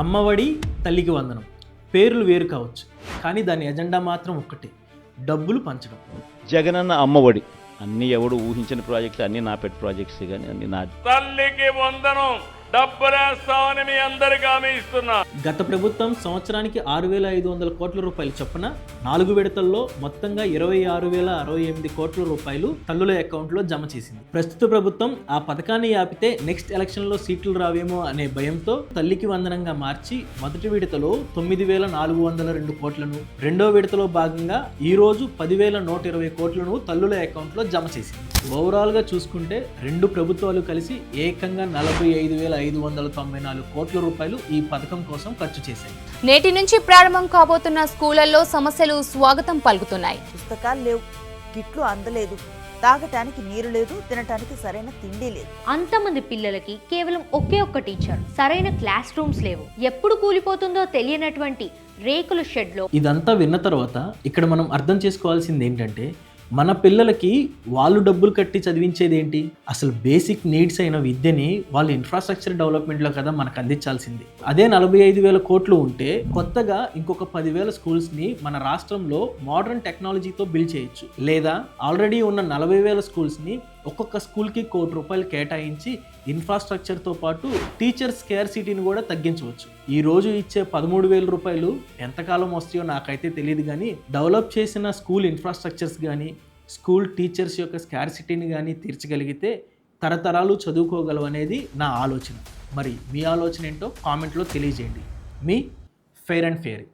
అమ్మఒడి, తల్లికి వందనం పేర్లు వేరు కావచ్చు, కానీ దాని ఎజెండా మాత్రం ఒక్కటే, డబ్బులు పంచడం. జగనన్న అమ్మఒడి అన్నీ ఎవడు ఊహించిన ప్రాజెక్టులు, అన్నీ నా పెట్ ప్రాజెక్ట్స్ కానీ అన్నీ నా. తల్లికి వందనం డబ్బులేస్తామని మీ అందరికీ హామీ ఇస్తున్నా. గత ప్రభుత్వం సంవత్సరానికి 6,500 కోట్ల రూపాయలు చొప్పున 4 విడతల్లో మొత్తంగా 26,068 కోట్ల రూపాయలు తల్లుల అకౌంట్లో జమ చేసింది. ప్రస్తుత ప్రభుత్వం ఆ పథకాన్ని ఆపితే నెక్స్ట్ ఎలక్షన్లో సీట్లు రావేమో అనే భయంతో తల్లికి వందనంగా మార్చి మొదటి విడతలో 9,402 కోట్లను, రెండో విడతలో భాగంగా ఈ రోజు 10,120 కోట్లను తల్లుల అకౌంట్లో జమ చేసింది. ఓవరాల్గా చూసుకుంటే రెండు ప్రభుత్వాలు కలిసి ఏకంగా 45,594 కోట్ల రూపాయలు ఈ పథకం కోసం ఖర్చు చేశాయి. నేటి నుంచి ప్రారంభం కాబోతున్న స్కూళ్లలో సమస్యలు స్వాగతం పలుకుతున్నాయి. పుస్తకాలు లేవు, కిట్లు అందలేదు, తాగటానికి నీరు లేదు, తినటానికి సరైన తిండి లేదు. అంతమంది పిల్లలకి కేవలం ఒకే ఒక్క టీచర్, సరైన క్లాస్ రూమ్స్ లేవు, ఎప్పుడు కూలిపోతుందో తెలియనటువంటి రేకుల షెడ్లో. ఇదంతా విన్న తర్వాత ఇక్కడ మనం అర్థం చేసుకోవాల్సింది ఏంటంటే, మన పిల్లలకి వాళ్ళు డబ్బులు కట్టి చదివించేది ఏంటి? అసలు బేసిక్ నీడ్స్ అయిన విద్యని వాళ్ళు ఇన్ఫ్రాస్ట్రక్చర్ డెవలప్మెంట్లో కదా మనకు అందించాల్సింది. అదే 45,000 కోట్లు ఉంటే కొత్తగా ఇంకొక 10,000 స్కూల్స్ని మన రాష్ట్రంలో మోడర్న్ టెక్నాలజీతో బిల్డ్ చేయొచ్చు. లేదా ఆల్రెడీ ఉన్న 40,000 స్కూల్స్ని ఒక్కొక్క స్కూల్కి ₹1,00,00,000 కేటాయించి ఇన్ఫ్రాస్ట్రక్చర్తో పాటు టీచర్ స్కేర్సిటీని కూడా తగ్గించవచ్చు. ఈ రోజు ఇచ్చే ₹13,000 ఎంతకాలం వస్తాయో నాకైతే తెలియదు, కానీ డెవలప్ చేసిన స్కూల్ ఇన్ఫ్రాస్ట్రక్చర్స్ కానీ స్కూల్ టీచర్స్ యొక్క స్కార్సిటీని కానీ తీర్చగలిగితే తరతరాలు చదువుకోగలవనేది నా ఆలోచన. మరి మీ ఆలోచన ఏంటో కామెంట్లో తెలియజేయండి. మీ ఫెయిర్ అండ్ ఫెయిర్.